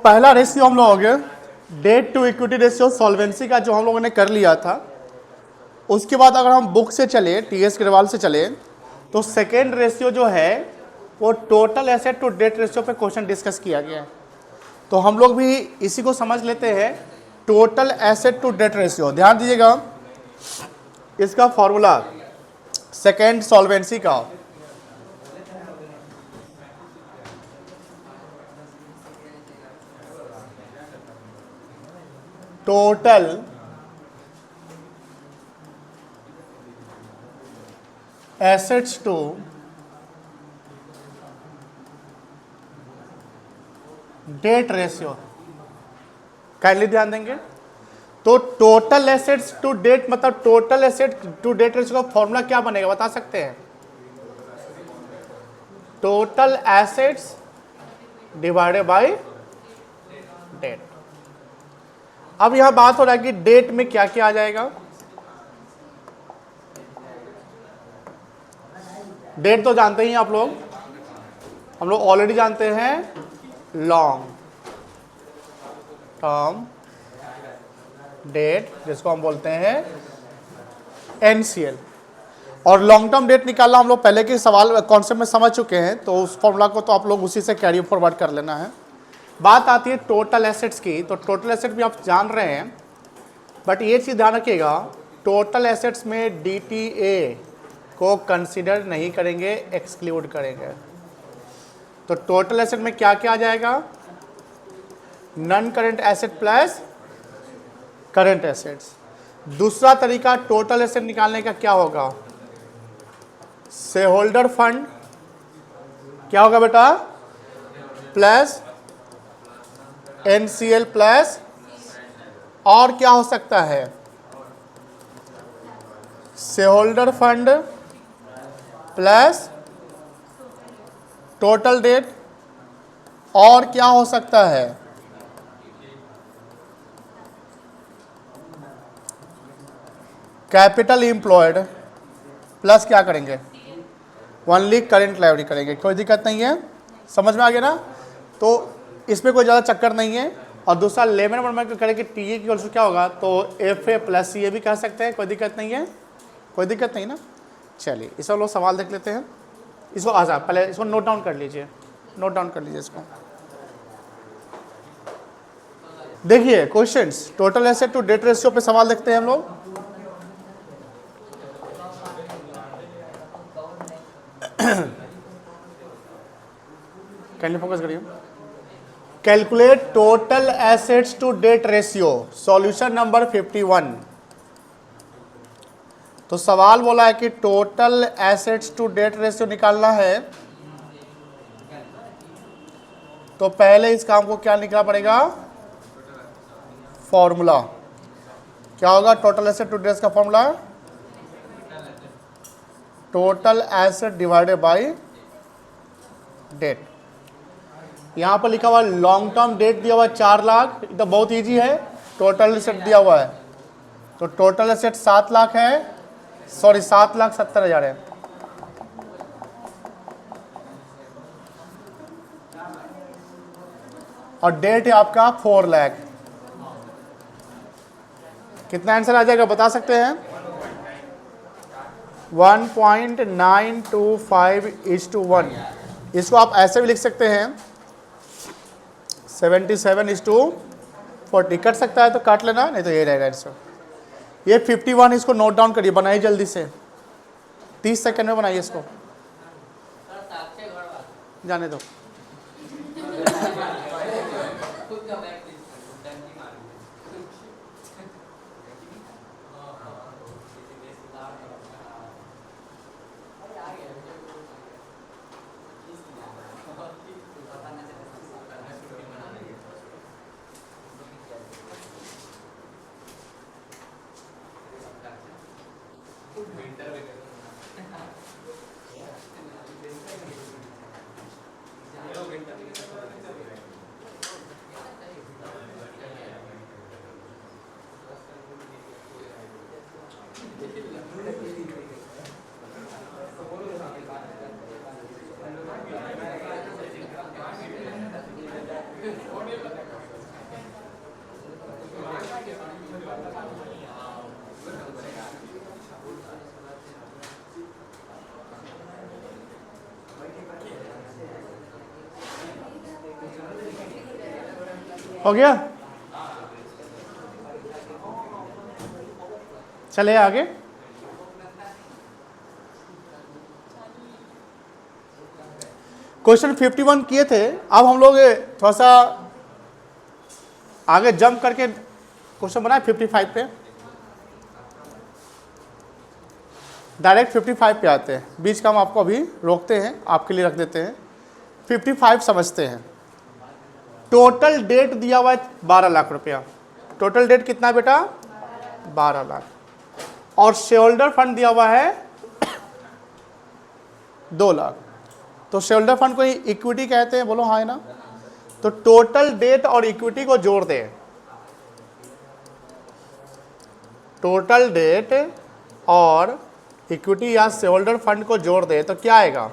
पहला रेशियो हम लोग debt to equity ratio solvency का जो हम लोगों ने कर लिया था, उसके बाद अगर हम बुक से चले, टीएस अग्रवाल से चले, तो सेकेंड रेशियो जो है वो total asset to debt ratio पे क्वेश्चन डिस्कस किया गया है। तो हम लोग भी इसी को समझ लेते हैं, total asset to debt ratio. ध्यान दीजिएगा, इसका फॉर्मूला सेकेंड सॉल्वेंसी का total assets to debt ratio, kindly ध्यान देंगे। तो टोटल एसेट्स टू डेट मतलब total asset to debt ratio का फॉर्मूला क्या बनेगा बता सकते हैं? Total assets divided by debt. अब यहां बात हो रहा है कि डेट में क्या क्या आ जाएगा। डेट तो जानते ही हैं आप लोग, हम लोग ऑलरेडी जानते हैं, लॉन्ग टर्म डेट जिसको हम बोलते हैं एनसीएल। और लॉन्ग टर्म डेट निकालना हम लोग पहले के सवाल कॉन्सेप्ट में समझ चुके हैं, तो उस फॉर्मूला को तो आप लोग उसी से कैरी फॉरवर्ड कर लेना है। बात आती है टोटल एसेट्स की, तो टोटल एसेट भी आप जान रहे हैं, बट ये चीज़ ध्यान रखिएगा, टोटल एसेट्स में डीटीए को कंसीडर नहीं करेंगे, एक्सक्लूड करेंगे। तो टोटल एसेट में क्या क्या आ जाएगा? Non current asset plus current assets. दूसरा तरीका टोटल एसेट निकालने का क्या होगा? शेयर होल्डर फंड क्या होगा बेटा? प्लस एनसीएल प्लस, और क्या हो सकता है? Share holder fund plus total date, और क्या हो सकता है? कैपिटल एम्प्लॉयड प्लस क्या करेंगे? ओनली करेंट लायबिलिटी करेंगे। कोई दिक्कत नहीं है, समझ में आ गया ना? तो इसमें कोई ज़्यादा चक्कर नहीं है। और दूसरा लेमन नंबर में करें कि टी ए की वैल्यू क्या होगा, तो एफ ए प्लस सी ए भी कह सकते हैं, कोई दिक्कत नहीं है, कोई दिक्कत नहीं ना। चलिए इस लोग सवाल देख लेते हैं। इसको आजा पहले इसको नोट डाउन कर लीजिए, नोट डाउन कर लीजिए इसको। देखिए questions, total asset to debt ratio पे सवाल देखते हैं हम लोग। कैंडली फोकस करिए। Calculate total assets to debt ratio, solution number 51। तो सवाल बोला है कि total assets to debt ratio निकालना है, तो पहले इस काम को क्या निकालना पड़ेगा? फॉर्मूला क्या होगा? टोटल एसेट टू डेट का formula total asset divided by debt. यहां पर लिखा हुआ लॉन्ग टर्म डेट दिया हुआ है 4 लाख, तो बहुत इजी है। टोटल एसेट दिया हुआ है, तो टोटल एसेट 7 लाख है, सॉरी 7,70,000 है। और डेट है आपका 4 लाख। कितना आंसर आ जाएगा बता सकते हैं? 1.925:1। इसको आप ऐसे भी लिख सकते हैं 77:40। कट सकता है तो काट लेना, नहीं तो ये रहेगा आंसर। ये 51, इसको नोट डाउन करिए, बनाइए जल्दी से, 30 सेकंड में बनाइए इसको, जाने दो। हो गया, चले आगे। क्वेश्चन 51 किए थे, अब हम लोग थोड़ा सा आगे जंप करके क्वेश्चन बनाए 55 पे, डायरेक्ट 55 पे आते हैं। बीच का हम आपको अभी रोकते हैं, आपके लिए रख देते हैं। 55 समझते हैं। टोटल डेट दिया हुआ है 12 लाख रुपया। टोटल डेट कितना बेटा? 12 लाख। और शेयर होल्डर फंड दिया हुआ है 2 लाख। तो शेयर होल्डर फंड को इक्विटी कहते हैं, बोलो हाँ है ना। तो टोटल डेट और इक्विटी को जोड़ दें, टोटल डेट और इक्विटी या शेयर होल्डर फंड को जोड़ दे तो क्या आएगा?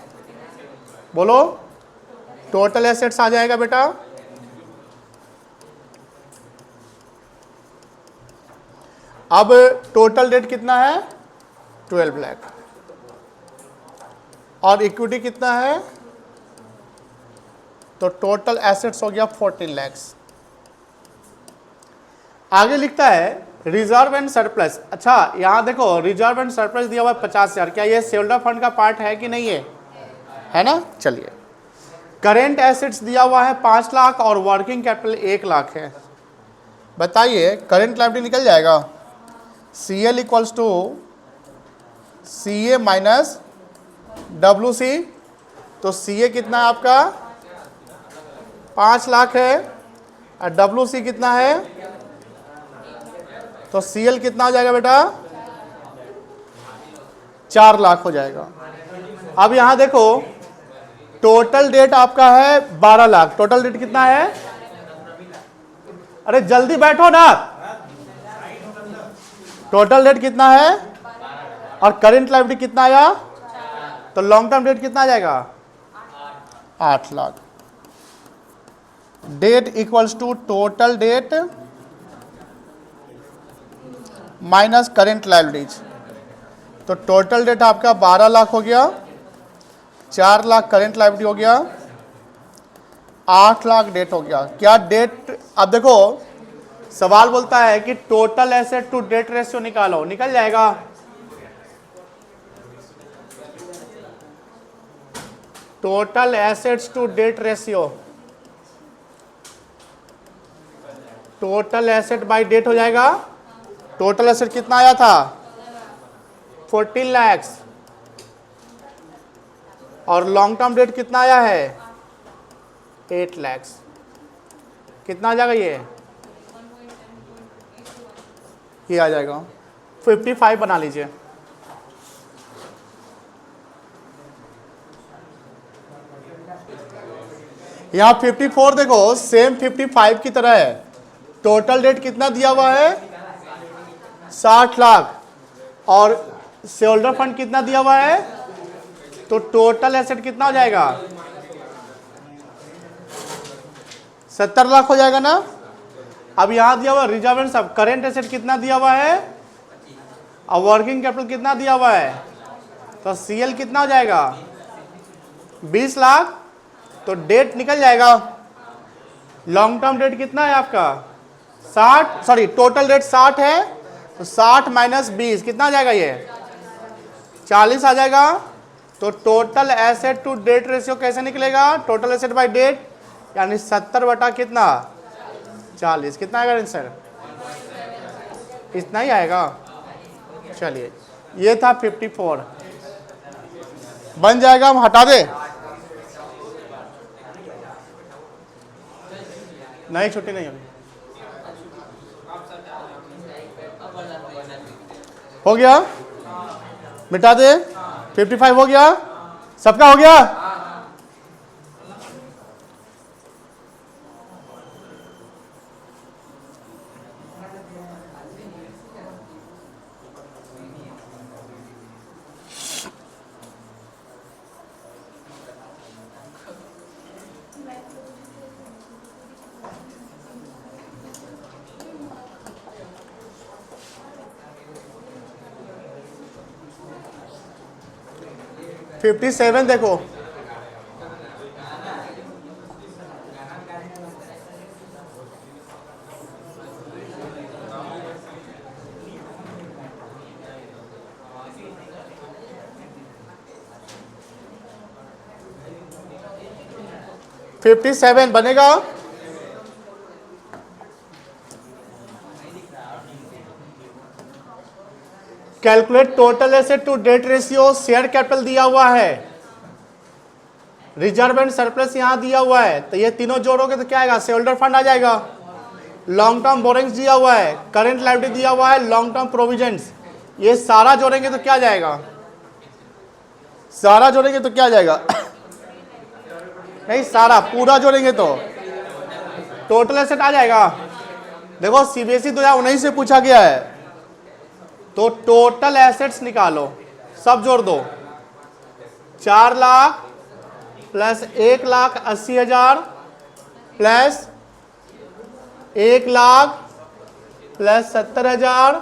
बोलो, टोटल एसेट्स आ जाएगा बेटा। अब टोटल डेट कितना है? 12 लाख। और इक्विटी कितना है? तो टोटल एसेट्स हो गया 14 लाख। आगे लिखता है रिजर्व एंड सरप्लस। अच्छा यहां देखो, रिजर्व एंड सरप्लस दिया हुआ है 50,000। क्या ये शेयर होल्डर फंड का पार्ट है कि नहीं है ना? चलिए, करेंट एसेट्स दिया हुआ है 5 लाख और वर्किंग कैपिटल 1 लाख है। बताइए करेंट लायबिलिटी निकल जाएगा। CL equals to CA minus WC। तो CA कितना है आपका? 5 लाख है। और WC कितना है? तो CL कितना हो जाएगा बेटा? 4 लाख हो जाएगा। अब यहां देखो, टोटल डेट आपका है 12 लाख। टोटल डेट कितना है? अरे जल्दी बैठो ना। टोटल डेट कितना है? और करेंट लायबिलिटी कितना आया? तो लॉन्ग टर्म डेट कितना आ जाएगा? 8 lakh. Debt equals to total debt minus current liabilities. तो टोटल डेट आपका 12 लाख हो गया, 4 लाख करेंट लायबिलिटी हो गया, 8 लाख डेट हो गया। क्या डेट? अब देखो सवाल बोलता है कि total asset to debt ratio निकालो, निकल जाएगा। Total assets to debt ratio, total asset by debt हो जाएगा। टोटल एसेट कितना आया था? 14 लाख। और लॉन्ग टर्म डेट कितना आया है? 8 लाख। कितना आ जाएगा ये आ जाएगा 55 बना लीजिए। यहां 54 देखो सेम 55 की तरह है। टोटल डेट कितना दिया हुआ है? 60 लाख। और शेयर होल्डर फंड कितना दिया हुआ है? तो टोटल एसेट कितना हो जाएगा? 70 लाख हो जाएगा ना। अब यहां दिया हुआ रिजर्व एंड सब करेंट एसेट कितना दिया हुआ है? और वर्किंग कैपिटल कितना दिया हुआ है? तो CL कितना हो जाएगा? 20 लाख। तो डेट निकल जाएगा। लॉन्ग टर्म डेट कितना है आपका? 60, सॉरी टोटल डेट 60 है। तो 60 माइनस 20 कितना आ जाएगा? ये 40 आ जाएगा। तो total asset to debt ratio कैसे निकलेगा? टोटल एसेट बाय डेट, यानी 70 बटा कितना? 40। कितना आएगा आंसर? इतना ही आएगा। चलिए, ये था 54। बन जाएगा, हम हटा दे। नहीं, छुट्टी नहीं होगी। हो गया, मिटा दे। 55 हो गया, सबका हो गया। फिफ्टी 57 देखो, 57 बनेगा। Calculate total asset to debt ratio, share capital दिया हुआ है, रिजर्व एंड सरप्लस यहां दिया हुआ है, तो ये तीनों जोड़ोगे तो क्या आएगा, शेयर होल्डर फंड आ जाएगा। लॉन्ग टर्म बोरिंग्स दिया हुआ है, करंट लायबिलिटी दिया हुआ है, लॉन्ग टर्म प्रोविजंस, ये सारा जोड़ेंगे तो क्या जाएगा, सारा जोड़ेंगे तो क्या जाएगा नहीं, सारा पूरा जोड़ेंगे तो टोटल एसेट आ जाएगा। देखो सीबीएसई 2019 से पूछा गया है, तो टोटल एसेट्स निकालो, सब जोड़ दो, 4 lakh plus 1,80,000 plus 1,00,000 plus 70,000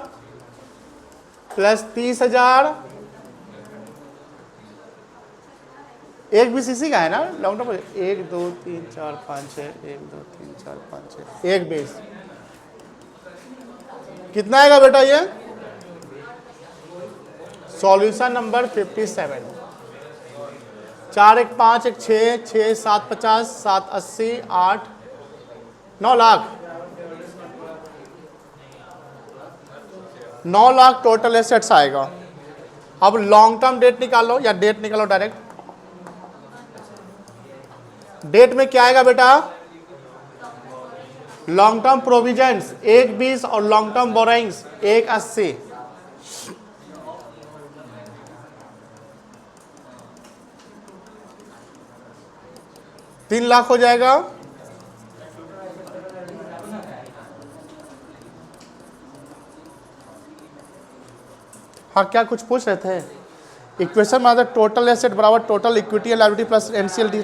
plus 30,000, एक भी सीसी का है ना लॉन्ग टर्म, 1 2 3 4 5 6, 1 2 3 4 5 6, एक बेस कितना आएगा बेटा ये, solution number 57। 4 1 5 1 6 6 7 50 7 80 8 9 lakh, 9 lakh total assets आएगा। अब लॉन्ग टर्म डेट निकालो या डेट निकालो डायरेक्ट। डेट में क्या आएगा बेटा, लॉन्ग टर्म प्रोविजंस 1,20 और लॉन्ग टर्म बोरोइंग्स 1,80। तीन लाख हो जाएगा। हाँ क्या कुछ पूछ रहे थे, इक्वेशन में टोटल एसेट बराबर total equity and liability plus NCL.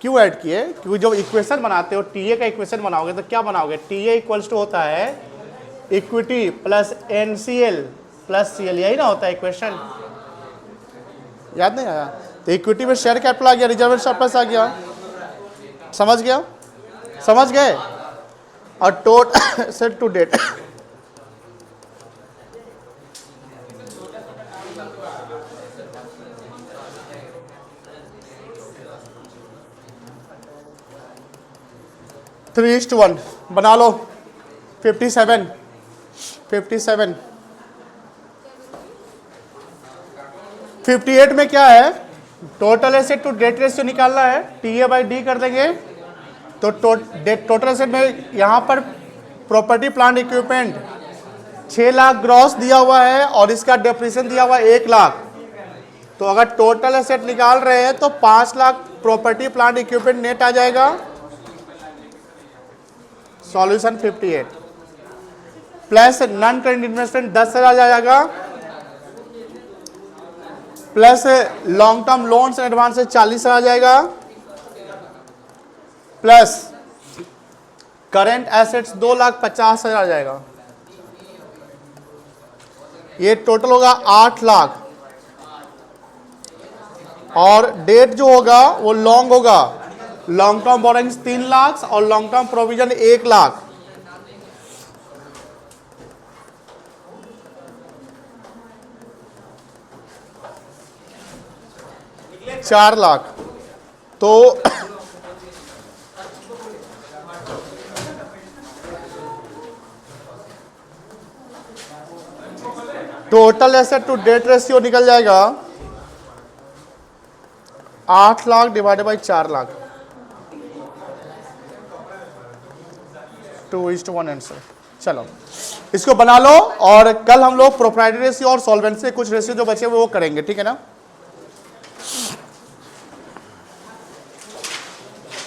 क्यों ऐड किए, क्योंकि जब इक्वेशन बनाते हो, टीए का इक्वेशन बनाओगे तो क्या बनाओगे, टीए इक्वल्स टू होता है equity plus NCL plus CL, यही ना होता है इक्वेशन, याद नहीं आया। तो इक्विटी में शेयर कैपिटल आ गया, रिजर्व एंड सरप्लस आ गया, समझ गया, समझ गए। और total asset to debt, three is to 1 बना लो। 57 58 में क्या है, total asset to debt ratio निकालना है, टीए बाई डी कर देंगे। तो टोटल एसेट में यहाँ पर property plant equipment 6 lakh gross दिया हुआ है और इसका डेप्रिसिएशन दिया हुआ है 1 लाख। तो अगर टोटल एसेट निकाल रहे हैं तो 5 lakh property plant equipment net आ जाएगा। Solution 58 plus non current investment 10,000 आ जाएगा, plus long term loans and advance 40,000 आ जाएगा, प्लस करेंट एसेट्स 2,50,000 आ जाएगा। ये टोटल होगा 8 लाख। और डेट जो होगा वो लॉन्ग होगा, लॉन्ग टर्म बोरोइंग्स 3 लाख और लॉन्ग टर्म प्रोविजन 1 लाख। चार लाख। तो total asset to debt ratio निकल जाएगा 8 lakh divided by 4 lakh, 2:1 answer. चलो इसको बना लो और कल हम लोग प्रोप्राइटरी रेशियो और सॉल्वेंसी कुछ रेशियो जो बचे वो करेंगे, ठीक है ना।